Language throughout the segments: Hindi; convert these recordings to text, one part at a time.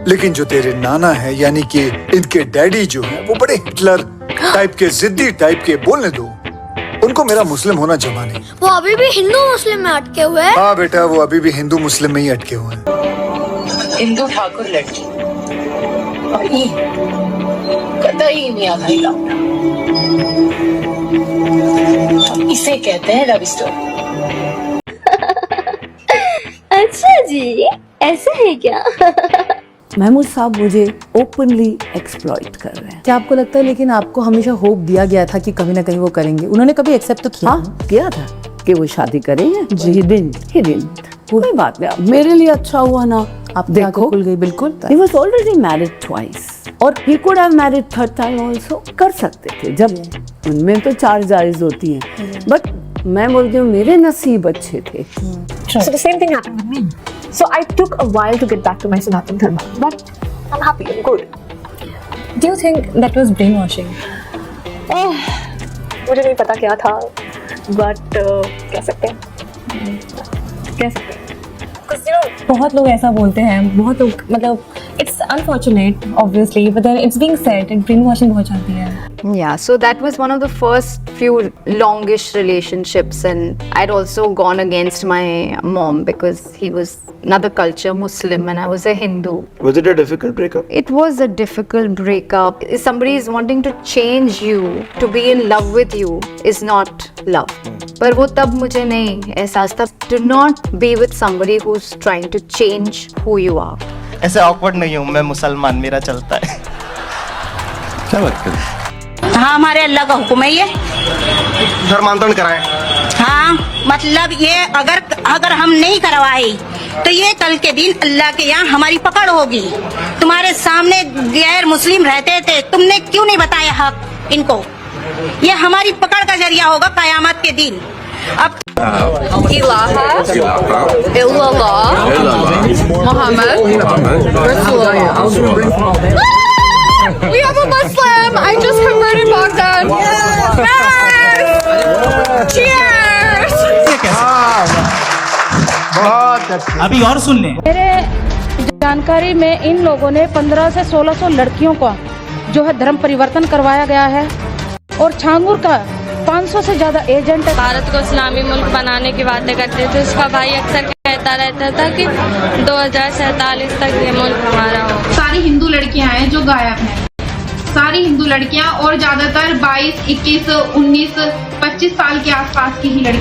लेकिन जो तेरे नाना है यानी कि इनके डैडी जो है वो बड़े हिटलर टाइप के, जिद्दी टाइप के, बोलने दो। उनको मेरा मुस्लिम होना जमा नहीं। वो अभी भी हिंदू मुस्लिम में अटके हुए हैं। हाँ बेटा, वो अभी भी हिंदू मुस्लिम में ही अटके हुए हैं। हिंदू ठाकुर लड़की कतई नहीं आएगा। इसे कहते हैं लव स्टोरी। अच्छा जी, ऐसा है क्या? महमूद साहब मुझे ओपनली एक्सप्लॉइट कर रहे हैं। क्या आपको लगता है, लेकिन आपको हमेशा होप दिया गया था कि कभी ना कहीं वो करेंगे, उन्होंने कभी एक्सेप्ट तो किया? हाँ, किया था कि वो शादी करेंगे। He didn't। कोई बात नहीं, मेरे लिए अच्छा हुआ ना। आप देखो खुल गई बिल्कुल। He was already married twice और he could have married third time also। कर सकते थे, जब उनमें तो 4 जायज होती हैं, बट मैं बोलती हूँ मेरे नसीब अच्छे थे। So the same thing happened with me. So I took a while to get back to my Sanatan Dharma, but I'm happy, I'm good. Do you think that was brainwashing? मुझे नहीं पता क्या था, but कह सकते हैं। Because you know, बहुत लोग ऐसा बोलते हैं, बहुत लोग मतलब it's unfortunate obviously, but then it's being said and brainwashing बहुत चलती है। Yeah, so that was one of the first few longish relationships, and I'd also gone against my mom because he was another culture, Muslim, and I was a Hindu. Was it a difficult breakup? It was a difficult breakup. If somebody is wanting to change you, to be in love with you, is not love. पर वो तब मुझे नहीं एहसास था. Do not be with somebody who's trying to change who you are. ऐसे awkward नहीं हूँ मैं, मुसलमान, मेरा चलता है। क्या बात कर? हाँ, हमारे अल्लाह का हुक्म है ये। धर्मांतरण कराएं। हाँ, मतलब ये अगर हम नहीं करवाए तो ये कल के दिन अल्लाह के यहाँ हमारी पकड़ होगी। तुम्हारे सामने गैर मुस्लिम रहते थे, तुमने क्यों नहीं बताया हक इनको? ये हमारी पकड़ का जरिया होगा कयामत के दिन। अब इलाहा इल्लल्लाह Muhammad Rasulullah. We have a Muslim. I just converted Bogdan. Yes! Cheers! अभी और सुन लें। मेरे जानकारी में इन लोगों ने 1500 से 1600 लड़कियों का जो है धर्म परिवर्तन करवाया गया है, और छांगुर का 500 से ज्यादा एजेंट है। भारत को इस्लामी मुल्क बनाने की बातें करते थे, उसका भाई अक्सर कहता रहता था कि 2047 तक ये मुल्क हमारा हो। सारी हिंदू लड़कियां हैं जो गायब हैं, सारी हिंदू लड़कियां, और ज्यादातर 22, 21, 19, 25 साल के आसपास की ही लड़कियां।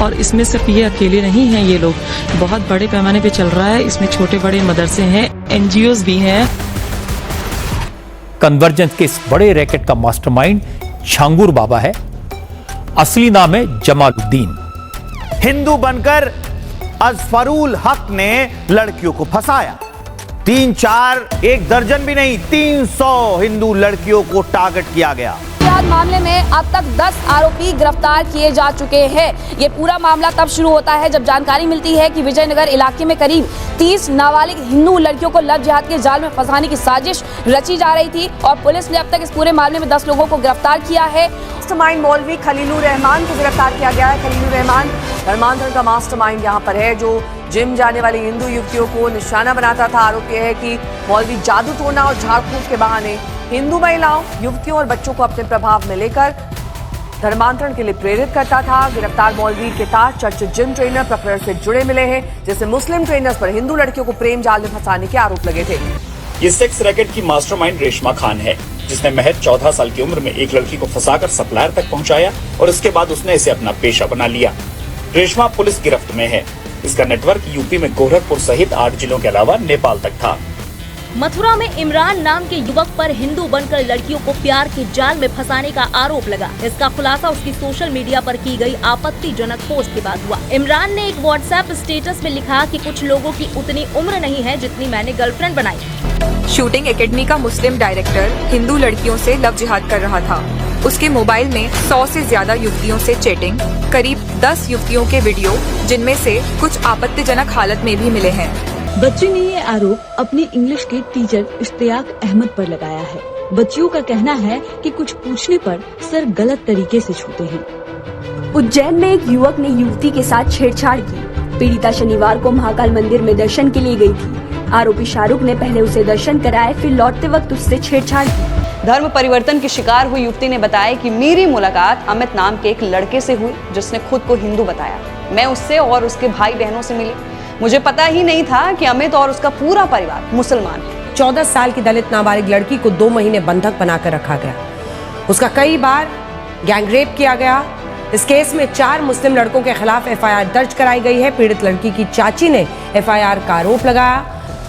और इसमें सिर्फ ये अकेले नहीं हैं, ये लोग बहुत बड़े पैमाने पे चल रहा है। इसमें छोटे बड़े मदरसे हैं, NGOs भी हैं। कन्वर्जेंस के इस बड़े रैकेट का मास्टरमाइंड छांगुर बाबा है। असली नाम है जमालुद्दीन। हिंदू बनकर अजफरुल हक ने लड़कियों को फंसाया। 3, 4, 1 दर्जन भी नहीं, 300 हिंदू लड़कियों को टारगेट किया गया। मामले में अब तक 10 आरोपी गिरफ्तार किए जा चुके हैं। ये पूरा मामला तब शुरू होता है जब जानकारी मिलती है कि विजयनगर इलाके में करीब 30 नाबालिग हिंदू लड़कियों को लव जिहाद के जाल में फंसाने की साजिश रची जा रही थी, और पुलिस ने अब तक इस पूरे मामले में 10 लोगों को गिरफ्तार किया है। मास्टरमाइंड मौलवी खलीलुर रहमान को गिरफ्तार किया गया है। खलीलुर रहमान धर्मांतरण का मास्टरमाइंड यहाँ पर है, जो जिम जाने वाली हिंदू युवतियों को निशाना बनाता था। आरोप यह है कि मौलवी जादू टोना और झाड़ फूक के बहाने हिंदू महिलाओं, युवतियों और बच्चों को अपने प्रभाव में लेकर धर्मांतरण के लिए प्रेरित करता था। गिरफ्तार मौलवी के साथ चर्चित जिम ट्रेनर प्रकरण से जुड़े मिले हैं, जिससे मुस्लिम ट्रेनर्स पर हिंदू लड़कियों को प्रेम जाल में फंसाने के आरोप लगे थे। ये सेक्स रैकेट की मास्टरमाइंड रेशमा खान है, जिसने महज 14 साल की उम्र में एक लड़की को फंसाकर सप्लायर तक पहुंचाया और इसके बाद उसने इसे अपना पेशा बना लिया। रेशमा पुलिस गिरफ्त में है। इसका नेटवर्क यूपी में गोरखपुर सहित 8 जिलों के अलावा नेपाल तक था। मथुरा में इमरान नाम के युवक पर हिंदू बनकर लड़कियों को प्यार के जाल में फंसाने का आरोप लगा। इसका खुलासा उसकी सोशल मीडिया पर की गई आपत्तिजनक पोस्ट के बाद हुआ। इमरान ने एक व्हाट्सएप स्टेटस में लिखा कि कुछ लोगों की उतनी उम्र नहीं है जितनी मैंने गर्लफ्रेंड बनाई। शूटिंग एकेडमी का मुस्लिम डायरेक्टर हिंदू लड़कियों से लव जिहाद कर रहा था। उसके मोबाइल में 100 से ज्यादा युवतियों से चैटिंग, करीब 10 युवतियों के वीडियो, जिनमें से कुछ आपत्तिजनक हालत में भी मिले हैं। बच्ची ने ये आरोप अपनी इंग्लिश के टीचर इश्तियाक अहमद पर लगाया है। बच्चियों का कहना है कि कुछ पूछने पर सर गलत तरीके से छूते हैं। उज्जैन में एक युवक ने युवती के साथ छेड़छाड़ की। पीड़िता शनिवार को महाकाल मंदिर में दर्शन के लिए गई थी। आरोपी शाहरुख ने पहले उसे दर्शन कराए, फिर लौटते वक्त उससे छेड़छाड़ की। धर्म परिवर्तन की शिकार हुई युवती ने बताया कि मेरी मुलाकात अमित नाम के एक लड़के से हुई जिसने खुद को हिंदू बताया। मैं उससे और उसके भाई बहनों से मिली। मुझे पता ही नहीं था कि अमित और उसका पूरा परिवार मुसलमान है। 14 साल की दलित नाबालिग लड़की को 2 महीने बंधक बनाकर रखा गया। उसका कई बार गैंगरेप किया गया। इस केस में 4 मुस्लिम लड़कों के खिलाफ FIR दर्ज कराई गई है। पीड़ित लड़की की चाची ने FIR का आरोप लगाया।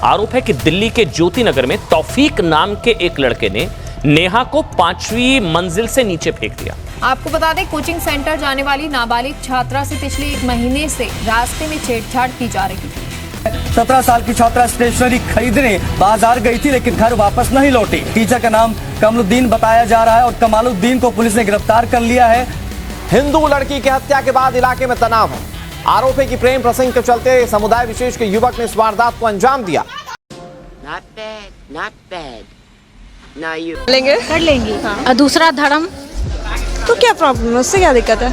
आरोप है कि दिल्ली के ज्योति नगर में तौफीक नाम के एक लड़के ने नेहा को 5वीं मंजिल से नीचे फेंक दिया। आपको बता दें, कोचिंग सेंटर जाने वाली नाबालिग छात्रा से पिछले 1 महीने से रास्ते में छेड़छाड़ की जा रही थी। 17 साल की छात्रा स्टेशनरी खरीदने बाजार गई थी लेकिन घर वापस नहीं लौटी। टीचर का नाम कमलुद्दीन बताया जा रहा है और कमालुद्दीन को पुलिस ने गिरफ्तार कर लिया है। हिंदू लड़की की हत्या के बाद इलाके में तनाव है। आरोप है कि प्रेम प्रसंग के चलते समुदाय विशेष के युवक ने इस वारदात को अंजाम दिया। कर लेंगे। और दूसरा धर्म तो क्या प्रॉब्लम है, उससे क्या दिक्कत है?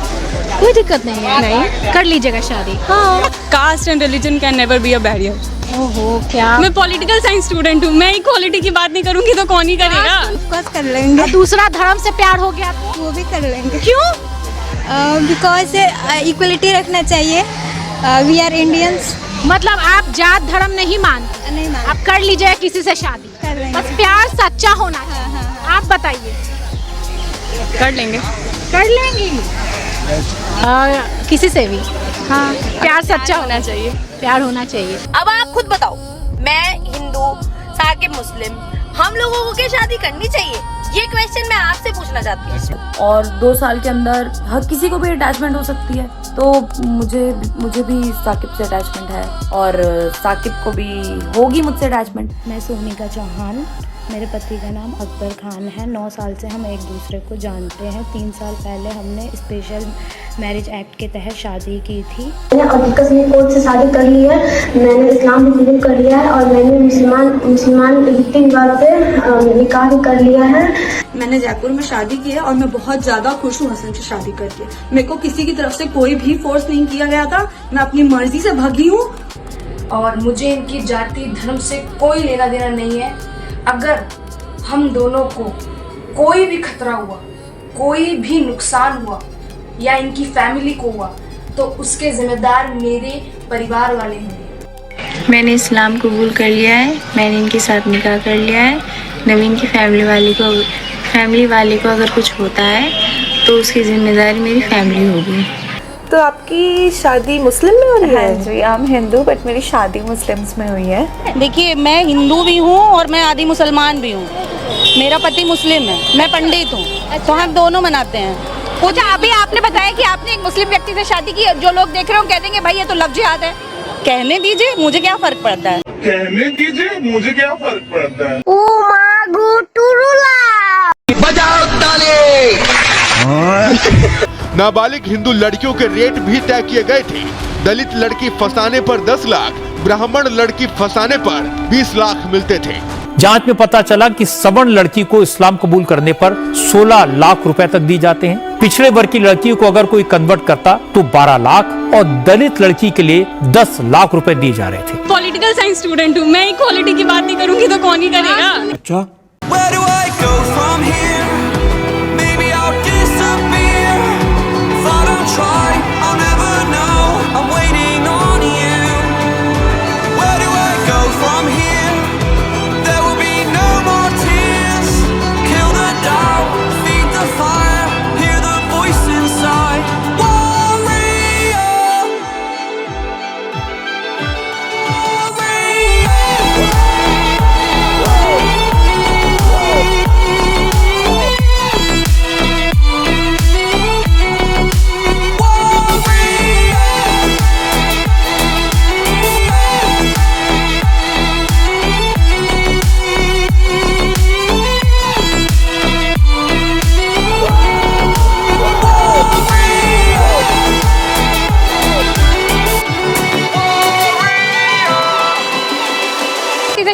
कोई दिक्कत नहीं है। नहीं कर लीजिएगा शादी। हाँ। Caste and religion can never be a barrier. ओहो, क्या? मैं पॉलिटिकल साइंस स्टूडेंट हूँ, मैं इक्वालिटी की बात नहीं करूँगी तो कौन ही करेगा? कर लेंगे। दूसरा धर्म से प्यार हो गया वो भी कर लेंगे। क्यों? बिकॉज इक्वलिटी रखना चाहिए। We are Indians. मतलब आप जात धर्म नहीं मानते? नहीं मानते। आप कर लीजिएगा किसी से शादी, बस प्यार सच्चा होना चाहिए। आप बताइए। कर लेंगे। कर लेंगी किसी से भी? हाँ, प्यार सच्चा होना चाहिए। प्यार होना चाहिए। अब आप खुद बताओ, मैं हिंदू, साकिब मुस्लिम, हम लोगों को क्या शादी करनी चाहिए? ये क्वेश्चन मैं आपसे पूछना चाहती हूँ। और 2 साल के अंदर हर किसी को भी अटैचमेंट हो सकती है, तो मुझे भी साकिब से अटैचमेंट है और साकिब को भी होगी मुझसे अटैचमेंट। मैं सोनिका चौहान, मेरे पति का नाम अकबर खान है। 9 साल से हम एक दूसरे को जानते हैं। 3 साल पहले हमने स्पेशल मैरिज एक्ट के तहत शादी की थी। मैंने हकीकत में कोर्ट से शादी कर ली है। मैंने इस्लाम भी कबूल कर लिया है और मैंने मुसलमान रीति रिवाज से निकाह भी कर लिया है। मैंने जयपुर में शादी की है और मैं बहुत ज्यादा खुश हूँ हसन से शादी करके। मेरे को किसी की तरफ से कोई भी फोर्स नहीं किया गया था, मैं अपनी मर्जी से भागी हूँ। और मुझे इनकी जाति धर्म से कोई लेना देना नहीं है। अगर हम दोनों को कोई भी खतरा हुआ, कोई भी नुकसान हुआ या इनकी फैमिली को हुआ तो उसके जिम्मेदार मेरे परिवार वाले होंगे। मैंने इस्लाम कबूल कर लिया है, मैंने इनके साथ निकाह कर लिया है। नवीन की फैमिली वाले को अगर कुछ होता है तो उसकी जिम्मेदारी मेरी फैमिली होगी। तो आपकी शादी मुस्लिम में हो रही है? हाँ जी, आई एम हिंदू बट मेरी शादी मुस्लिम्स में हुई है। देखिए, मैं हिंदू भी हूँ और मैं आदि मुसलमान भी हूँ। मेरा पति मुस्लिम है, मैं पंडित हूँ, तो हम दोनों मनाते हैं। कुछ अभी आपने बताया कि आपने एक मुस्लिम व्यक्ति से शादी की, जो लोग देख रहे हो कह देंगे भाई ये तो लव जिहाद है। कहने दीजिए, मुझे क्या फर्क पड़ता है? कहने दीजिए, मुझे क्या फर्क पड़ता है? बजाओ ताली। नाबालिग हिंदू लड़कियों के रेट भी तय किए गए थे। दलित लड़की फंसाने पर 10 लाख, ब्राह्मण लड़की फंसाने पर 20 लाख मिलते थे। जांच में पता चला कि सवर्ण लड़की को इस्लाम कबूल करने पर 16 लाख रुपए तक दी जाते हैं। पिछड़े वर्ग की लड़की को अगर कोई कन्वर्ट करता तो 12 लाख और दलित लड़की के लिए 10 लाख रुपए दिए जा रहे थे। पॉलिटिकल साइंस स्टूडेंट हूँ, मैं इक्वालिटी की बात नहीं करूँगी तो कौन ही करेगा? अच्छा,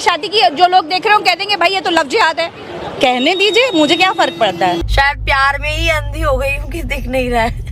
शादी की, जो लोग देख रहे हो कह देंगे भाई ये तो लव जिहाद है। कहने दीजिए, मुझे क्या फर्क पड़ता है? शायद प्यार में ही अंधी हो गई हूँ कि दिख नहीं रहा है।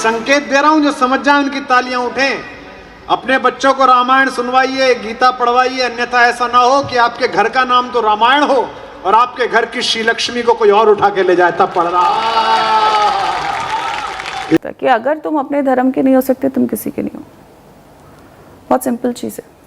संकेत दे रहा हूं, जो समझ जाए उनकी तालियां उठें। अपने बच्चों को रामायण सुनवाइए, गीता पढ़वाइए, अन्यथा ऐसा ना हो कि आपके घर का नाम तो रामायण हो और आपके घर की श्री लक्ष्मी को कोई और उठा के ले जाए, तब पढ़ रहा कि अगर तुम अपने धर्म के नहीं हो सकते, तुम किसी के नहीं हो। बहुत सिंपल चीज़ है।